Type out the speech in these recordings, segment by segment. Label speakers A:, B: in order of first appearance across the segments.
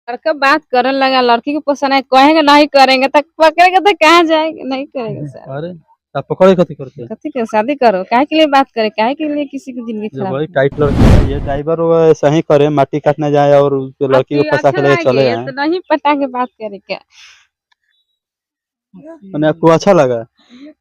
A: लड़का बात करने लगा, लड़की को पसंद है, कहेंगे नहीं करेंगे तो पकड़ेंगे तो कहाँ जाएंगे, नहीं करेंगे सर।
B: अरे आप पकड़े कथी करते हैं?
A: कथी के शादी करो, काहे के लिए बात करे, काहे के लिए किसी की जिंदगी
B: जो
A: खराब
B: बड़ी
A: करे?
B: टाइट लड़की है ये ड्राइवर वो ऐसा ही करे माटी काटने जाए और उस लड़की को
A: आपकी
B: फंसा
A: अच्छा
B: के लेके चले
A: लगे
B: आए।
A: तो नहीं पटा के बात करे क्या?
B: मैंने आपको अच्छा लगा?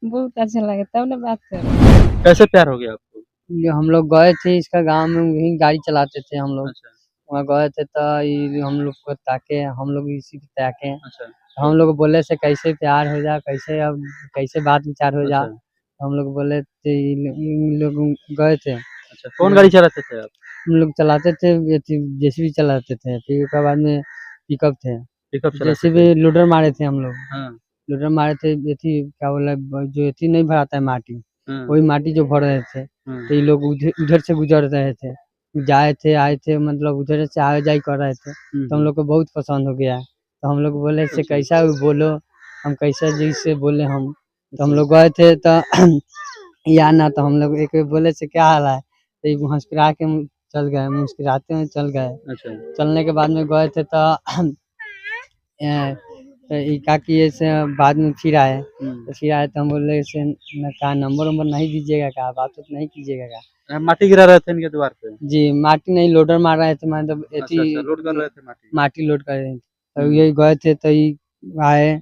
A: बहुत अच्छा लगे तब ना बात करे।
B: कैसे प्यार हो गया आपको?
C: ये हम लोग गए थे इसका गांव में, वहीं गाड़ी चलाते थे हम लोग।
B: अच्छा
C: वहाँ गए थे तो ये हम लोग को ताके, हम लोग इसी को ताके,
B: अच्छा
C: तो हम लोग बोले से कैसे प्यार हो जा, कैसे अब कैसे बात विचार हो जा।
B: अच्छा
C: तो हम लोग बोले थे, इन लोग गए थे।
B: अच्छा। कौन गाड़ी चलाते थे आप?
C: हम लोग चलाते थे, जेसीबी चलाते थे, फिर उसके बाद में पिकअप थे।
B: पिकअप चलाते थे?
C: जेसीबी लोडर मारे थे हम लोग।
B: हाँ
C: लोडर मारे थे, एथी क्या बोला, जो एथी नहीं भराता है माटी,
B: हाँ
C: वही माटी जो भर रहे थे।
B: हाँ।
C: तो ये लोग उधर उधर से गुजर रहे थे, जाए थे आए थे, मतलब उधर से आए जाए कर रहे थे। तो हम लोग को बहुत पसंद हो गया। तो हम लोग बोले से
B: अच्छा
C: कैसा बोलो, हम कैसा जैसे बोले हम। तो हम लोग गए थे तो या ना, तो हम लोग एक बोले से क्या हाल है, तो ये मुस्कुरा के चल गए, मुस्कुराते हुए चल गए।
B: अच्छा
C: चलने के बाद में गए थे तो तो ये क्या किए से बाद में फिर आए। तो फिर आए तो हम बोले से कहा नंबर वंबर नहीं दीजिएगा, कहा बात तो नहीं कीजिएगा का।
B: माटी गिरा रहे थे इनके द्वार पे?
C: जी माटी नहीं, लोडर मार रहे थे, मतलब
B: अच्छा अच्छा, लोड कर रहे थे माटी।
C: माटी लोड कर रहे थे। तो
B: हम्म,
C: यही गए थे तो ये आए,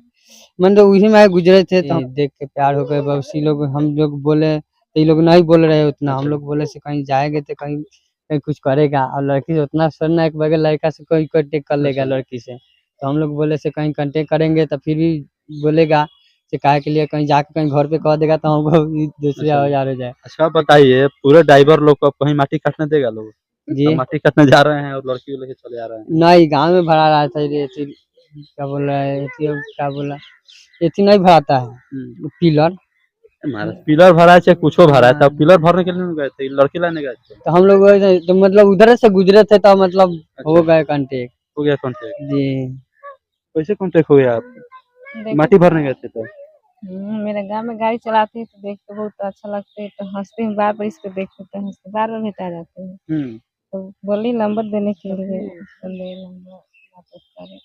C: मतलब उसी में आए गुजरे थे तो देख के प्यार हो गए। बस ये लोग, हम लोग बोले तो ये लोग नहीं बोल रहे उतना। हम
B: अच्छा
C: लोग बोले से कहीं जाएंगे तो कहीं कहीं कुछ करेगा, और लड़की से उतना सरना एक बगैर लड़का से कोई कांटेक्ट कर लेगा
B: अच्छा
C: लड़की से। तो हम लोग बोले से कहीं कांटेक्ट करेंगे तो फिर भी बोलेगा से काहे के लिए, कहीं जाके कहीं घर पे कह देगा तो हमको दूसरे
B: अच्छा
C: हजार हो जाए।
B: अच्छा। आप बताइए पूरे ड्राइवर लोग को कहीं माटी काटने देगा लोग?
C: जी
B: अब माटी काटने जा रहे हैं और लड़की को लेके चले आ रहे हैं।
C: नहीं, गाँव में भरा रहा था ये क्या बोल रहा है, क्या बोला, एथी नहीं भराता है पिलर।
B: महाराज पिलर भरा है चाहे कुछो भरा है, तब पिलर भरने के लिए नहीं गए थे, लड़की लाने गए थे?
C: तो हम लोग तो मतलब उधर से गुजरे थे तो मतलब
B: अच्छा
C: हो गए कांटेक्ट।
B: हो गया कांटेक्ट।
C: जी
B: कैसे कांटेक्ट हो गया आप?
A: देखो
B: माटी भरने गए थे तो?
A: मेरे गांव में गाड़ी चलाते हैं तो देख के बहुत अच्छा लगता है, तो हंसते हैं, बार बार इसको देखते तो हंसते, बार बार भेटा जाते हैं।
B: हम्म।
A: तो बोली नंबर देने के लिए, तो ले नंबर वापस करे,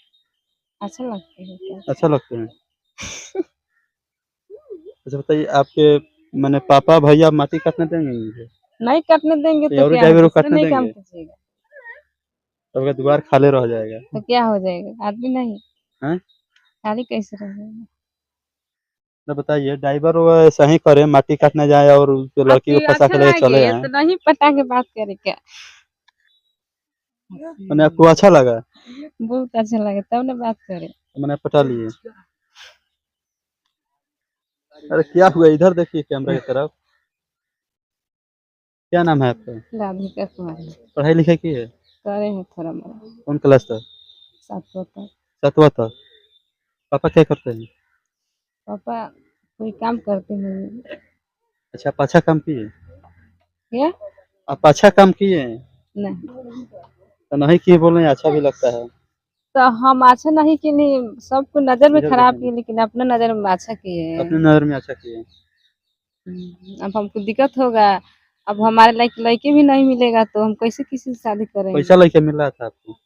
A: अच्छा लगता है क्या।
B: अच्छा लगते हैं। अच्छा बताइए आपके मैंने पापा भैया माटी काटने देंगे मुझे?
A: नहीं कटने देंगे
B: तो
A: तो
B: और
A: क्या है,
B: ड्राइवर को
A: दूसरा
B: काटने
A: नहीं काम
B: देंगे?
A: कीजिएगा
B: तो आपका द्वार खाली रह जाएगा।
A: तो क्या हो जाएगा, आदमी नहीं
B: हैं?
A: खाली कैसे रह जाएगा।
B: तो बताइए ड्राइवर वो ऐसा ही करे माटी काटने जाए और उस लड़की को
A: आपकी
B: फंसा
A: अच्छा
B: के लेके चले
A: लगे
B: आए।
A: तो नहीं पटा के बात करे क्या?
B: मैंने आपको अच्छा लगा?
A: बहुत अच्छा लगे तब ना बात करे।
B: तो मैंने पटा लिए। अरे क्या हुआ, इधर देखिए कैमरा की तरफ। क्या नाम है आपका?
A: राधिका कुमारी।
B: पढ़ाई लिखाई की है?
A: करे हैं थोड़ा मोड़ा,
B: कौन क्लास तक?
A: साथ होता।
B: सातवां तक। पापा क्या करते हैं?
A: पापा कोई काम करते हैं।
B: अच्छा आप अच्छा काम किए?
A: क्या?
B: आप अच्छा काम किए हैं?
A: नहीं,
B: तो नहीं किए बोल रहे हैं, अच्छा भी लगता है।
A: तो हम अच्छा नहीं किए, सबको नजर में
B: इधर
A: खराब
B: देखेंगे।
A: किए, लेकिन अपने नजर में अच्छा किए
B: अपने
A: हैं।
B: नजर में अच्छा किए हैं।
A: अब हमको दिक्कत होगा, अब हमारे लायक लड़के भी नहीं मिलेगा तो हम कैसे किसी से शादी
B: पैसा
A: करेंगे।
B: लेके मिल रहा था आपको?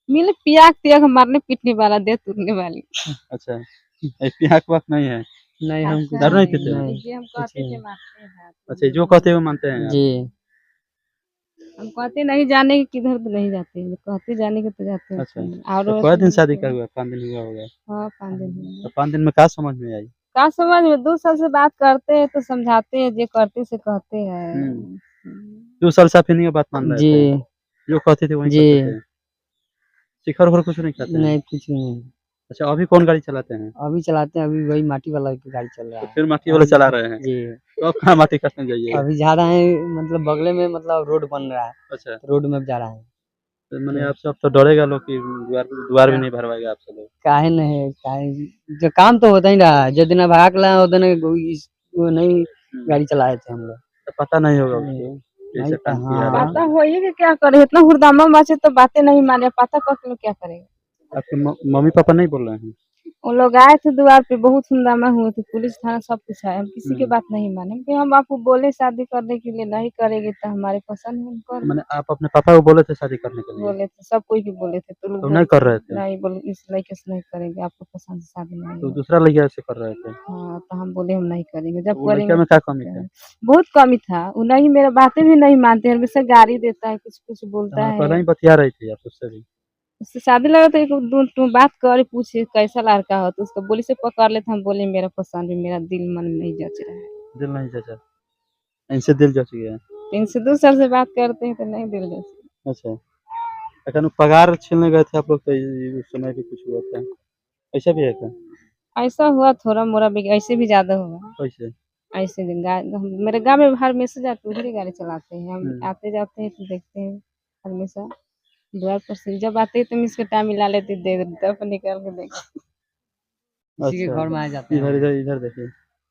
A: मिले पियाक तियाक मारने पीटने वाला, दे तुरने वाली।
B: अच्छा ऐसी आँख बात नहीं है?
C: नहीं, हम कुछ
B: दारू नहीं पीते हैं?
C: नहीं,
A: ये हम
C: कुछ
A: कहते थे
C: नहीं।
A: मारते हैं हाथ।
B: अच्छा जो कहते हैं वो मानते हैं आप?
C: जी
A: हम कहते नहीं जाने के किधर तो नहीं जाते हैं, कहते जाने के तो जाते
B: अच्छा
A: हैं
B: तो
A: और
B: कई दिन
A: ऐसे
B: शादी का
A: नहीं।
B: हुआ? 5 दिन हुआ होगा?
A: हाँ 5 दिन हुए।
B: तो 5 दिन में क्या समझ में आई?
A: का समझ में, 2 साल से बात करते हैं तो समझाते हैं, जो करते से कहते हैं।
B: 2 साल से आप इन्हीं की बात मान रहे
C: जी
B: थे? जो कहते थे वही
C: जी
B: करते थे? शिखर उखर कुछ नहीं खाते हैं?
C: नहीं, कुछ नहीं।
B: अच्छा अभी कौन गाड़ी चलाते हैं?
C: अभी चलाते हैं, अभी वही माटी वाला की गाड़ी चल रहा
B: तो
C: है।
B: फिर माटी वाला चला रहे हैं?
C: जी
B: तो आप कहाँ माटी काटने जाइएगा?
C: अभी जा रहे हैं, मतलब बगले में, मतलब रोड बन रहा है,
B: अच्छा
C: रोड में जा रहा है।
B: तो मैंने आपसे अब तो डरेगा लोग कि द्वार द्वार भी नहीं भरवाएगा आपसे लोग।
C: काहे नहीं, काहे, जो काम तो होता ही रहा है, जिस दिन भाग ला उस दिन वो नहीं गाड़ी चलाए थे हम लोग।
B: तो पता नहीं होगा उसको
C: नहीं
B: कि ऐसा
C: नहीं
B: काम किया है
A: पता
B: लड़की ने।
A: हो ही कि क्या करे, इतना हुरदामा बाचे तो बातें नहीं माने, पता कर के लोग क्या करेगा।
B: आपके मम्मी पापा नहीं बोल रहे हैं?
A: वो लोग आए थे द्वार पे, बहुत हंगामा हुए थे, पुलिस थाना सब कुछ आया, हम किसी की बात नहीं माने कि हम आपको बोले शादी करने के लिए, नहीं करेंगे तो हमारे पसंद है हम कर लेंगे।
B: मैंने आप अपने पापा को बोले थे शादी करने के लिए,
A: बोले थे, सब कोई के बोले थे, तो
B: तो
A: लोग
B: नहीं कर रहे थे,
A: नहीं बोले इस लड़के से नहीं करेंगे, आपको पसंद से शादी नहीं
B: तो
A: होगी।
B: दूसरा लड़का ऐसे कर रहे थे।
A: हाँ, तो हम बोले हम नहीं करेंगे,
B: तो
A: जब
B: वो लड़का
A: करेंगे
B: में क्या कमी था?
A: बहुत कमी था, वो नहीं मेरा बातें भी नहीं मानते, हमेशा गाली देता है, कुछ कुछ बोलता
B: हाँ,
A: है।
B: पहले ही बतिया रही थी आप उससे भी।
A: उससे शादी लगा तो एक दो तो बात कर पूछे कैसा लड़का हो, तो उसको बोली से पकड़ लेते, हम बोले मेरा पसंद है, मेरा दिल मन नहीं जच रहा है।
B: दिल नहीं जचा, इनसे दिल जच गया।
A: 3 से 2 साल से बात करते हैं तो नहीं दिल जच।
B: अच्छा, लेकिन पगार छीनने गए थे आप लोग, तो उस समय भी कुछ हुआ था, ऐसा भी है क्या?
A: ऐसा हुआ थोड़ा मोड़ा भी, ऐसे भी ज्यादा हुआ।
B: कैसे?
A: ऐसे दिन मेरे गाँव में हमेशा जाते उधर ही गाड़ी चलाते हैं, हम
B: हम्म,
A: आते जाते हैं तो देखते हैं हमेशा द्वार पर से, जब आते हैं तो मिस के टाइम मिला लेते, दे तब निकाल के देख।
C: किसी के
B: अच्छा,
C: घर में आ जाते हैं हम
B: इधर
C: लोग।
B: इधर इधर देखिए,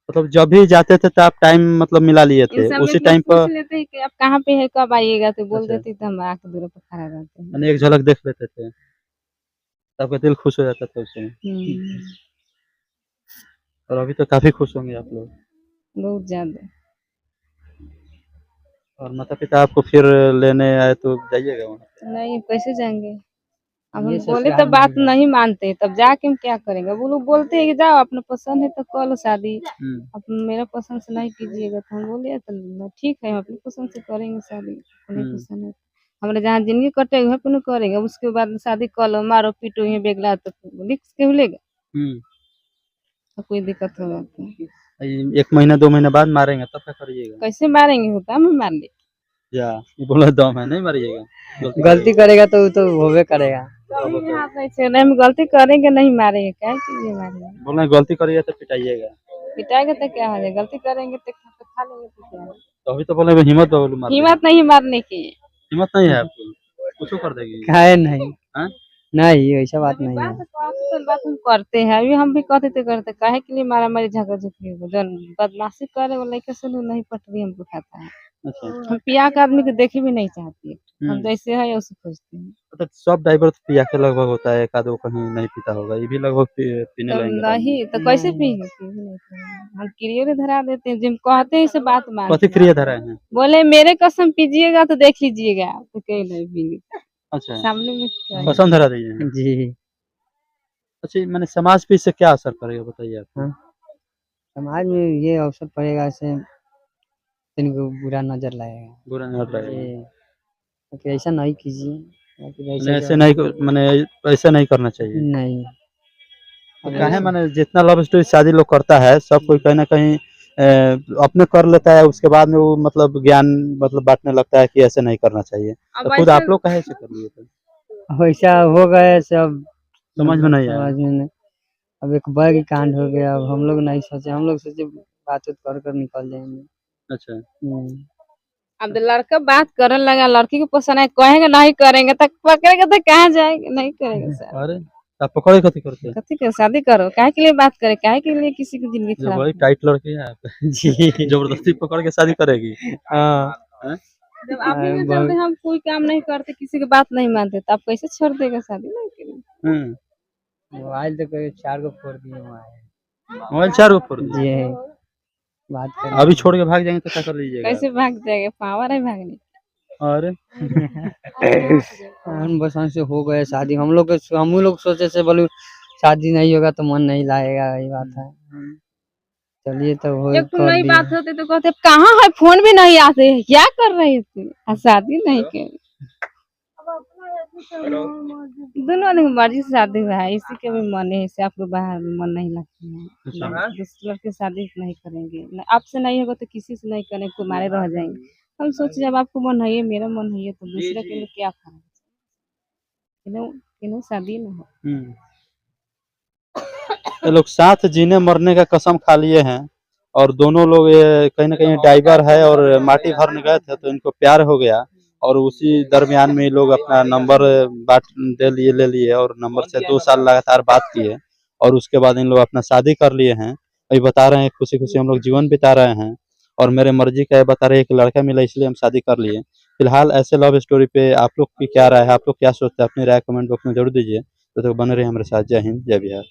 B: मतलब जब भी जाते थे तो आप टाइम मतलब मिला लिए थे
A: इंसान
B: उसी
A: लोग
B: टाइम
A: पूछ
B: पर?
A: लेते हैं कि आप कहाँ पे है, कब आइएगा, तो बोल
B: अच्छा,
A: देते तो हम आके दूर पर खड़ा रहते हैं।
B: मैंने एक झलक देख लेते थे, आपका दिल खुश हो जाता था उस समय।
A: हम्म,
B: और अभी तो काफी खुश होंगे आप लोग।
A: बहुत ज्यादा।
B: और माता पिता आपको फिर लेने आए तो जाइएगा वहाँ पे?
A: नहीं, कैसे जाएंगे, अब
C: ये
A: हम बोले
C: ससुराल
A: तो
C: नहीं
A: बात
C: जाएंगे।
A: नहीं मानते, तब जाके हम क्या करेंगे, वो लोग बोलते हैं कि जाओ अपना पसंद है तो कर लो शादी,
B: हम्म,
A: अब मेरा पसंद से नहीं कीजिएगा, तो हम बोले तो ठीक है, हम अपनी पसंद से करेंगे शादी, अपनी
B: हम्म,
A: पसंद है, हमारे जहाँ जिंदगी कटेगा वहाँ पे न करेंगे, उसके बाद शादी कर लो, मारो पीटो ये बेगला तो लिख के मिलेगा,
B: हम्म।
A: तो कोई दिक्कत होगा तो
B: एक महीना 2 महीने बाद मारेंगे तब क्या करिएगा?
A: कैसे मारेंगे, होता हम मार ले।
B: या ये बोला दम है नहीं मारिएगा, गलती
C: गलती
B: करेगा
C: करेगा तो वो तो होबे करेगा।
B: तो
A: कभी भी
B: होता है।
A: हाथ नहीं छोड़ना, हम गलती करेंगे नहीं मारेंगे, क्या के लिए मारेंगे,
B: बोल रहे हैं गलती करिएगा तो पिटाइएगा,
A: पिटाएंगे तो क्या हो जाएगा, गलती करेंगे तो खा लेंगे तो क्या है?
B: तो अभी तो बोले हिम्मत बोलू मार देंगे,
A: हिम्मत नहीं मारने की।
B: हिम्मत नहीं है आपको, कुछ कर देगी?
C: खाए नहीं,
B: हाँ?
C: नहीं ऐसा बात नहीं
A: बात
C: है।
A: बात हम करते हैं, अभी हम भी कहते थे करते, काहे के लिए मारा मारी झगड़ा झुकी हो, जो बदमाशी करे वो लड़के से नहीं पटरी हमको खाता है,
B: अच्छा,
A: हम पिया के आदमी को देखे भी नहीं चाहती है, हम
B: हम्म।
A: जैसे है वैसे खोजते हैं।
B: मतलब सब ड्राइवर तो पिया के लगभग होता है, एक आध वो कहीं नहीं पीता होगा, ये भी लगभग पीने
A: तो
B: लगेंगे बाद में।
A: नहीं तो कैसे पिएंगे, पी भी नहीं पाएंगे। हम क्रियर धरा देते हैं, जिम कहते हैं इसे बात मानते हैं,
B: प्रतिक्रिया धरा है?
A: बोले मेरे कसम पीजिएगा तो देख लीजिएगा, तो कहीं नहीं पिएंगे,
B: अच्छा,
A: सामने में क्या है?
B: पसंद धरा दीजिए।
C: जी।
B: अच्छा, मैंने समाज पे इससे क्या असर पड़ेगा बताइए आप?
C: हाँ, समाज में ये अवसर पड़ेगा, ऐसे इनको बुरा नजर लगेगा।
B: बुरा नहीं लगेगा,
C: ये कि ऐसा नहीं कीजिए, या फिर
B: मैंने
C: ऐसे
B: ऐसे नहीं मैंने ऐसा नहीं करना चाहिए।
C: नहीं।
B: तो
C: अब
B: काहे
C: ऐसे
B: मैंने जितना लव स्टोरी शादी लोग करता है सब कोई कहीं ना कहीं अपने कर लेता है, उसके बाद में वो मतलब ज्ञान मतलब बांटने लगता है कि ऐसे नहीं करना चाहिए, तो
A: अब
B: खुद
A: ऐसे
B: आप लोग काहे ऐसे कर लिए थे?
C: वैसा हो गए सब,
B: समझ में
C: मतलब
B: नहीं आया।
C: समझ में नहीं। अब एक बैग कांड हो गया, अब हम लोग नहीं सोचे, हम लोग सोचे बात उत कर कर निकल जाएंगे।
B: अच्छा,
A: अब तो लड़का बात करने लगा, लड़की को पसंद है, कहेंगे नहीं करेंगे तो पकड़ेंगे तो कहाँ जाएंगे, नहीं करेंगे सर,
B: अरे आप पकड़े कथी करते हैं?
A: कथी के शादी करो, काहे के लिए बात करे, काहे के लिए किसी की जिंदगी
B: जो
A: खराब
B: बड़ी
A: करे?
B: टाइट लड़की है आप
C: जी।
B: जबरदस्ती पकड़ के शादी करेगी?
C: हाँ,
B: हैं?
A: जब आप ही के चलते हम कोई काम नहीं करते, किसी की बात नहीं मानते, तो आप कैसे छोड़ देगा शादी नहीं करेंगे?
B: हम्म,
C: मोबाइल तो करीब 4 गो फोड़ दिए हमारे।
B: मोबाइल 4 गो फोड़ दिए?
C: जी, बात
B: अभी
C: करें।
B: छोड़ के भाग जाएंगे तो क्या कर लीजिएगा?
A: कैसे भाग जाएगा, पावर है भागने
B: अरे
C: हम बस हमसे हो गए शादी, हम लोग सोचे से बोले शादी नहीं होगा तो मन नहीं लागेगा, यही बात है। चलिए तो हो
A: एक तो
C: कर
A: नई
C: दिए।
A: बात होती तो कहते कहाँ है, फोन भी नहीं आते हैं, क्या कर रहे थे, शादी नहीं कर, दोनों आदमी की मर्जी से शादी हुआ है, इसी के भी मन है, इससे आपको बाहर मन नहीं लगता है,
B: अच्छा,
A: दूसरे लड़के से शादी नहीं करेंगे, आपसे नहीं होगा तो किसी से नहीं करेंगे, कुमारे रह जाएंगे, हम सोचे जब आपको मन है, मेरा मन है, तो दूसरे के लिए क्या फर्क, किन्हों शादी न हो।
B: ये लोग साथ जीने मरने का कसम खा लिए हैं, और दोनों लोग ये कहीं ना कहीं ड्राइवर है और माटी भरने गए थे तो इनको प्यार हो गया, और उसी दरमियान में ये लोग अपना नंबर बांट ले लिए और नंबर से 2 साल लगातार बात किए, और उसके बाद इन लोग अपना शादी कर लिए हैं। अभी बता रहे हैं खुशी खुशी हम लोग जीवन बिता रहे हैं, और मेरे मर्जी का ये बता रहे हैं कि लड़का मिला इसलिए हम शादी कर लिए। फिलहाल ऐसे लव स्टोरी पे आप लोग की क्या राय है, आप लोग क्या सोचते हैं, अपनी राय कमेंट बॉक्स में जरूर दीजिए। तो बने रहिए हमारे साथ। जय हिंद, जय बिहार।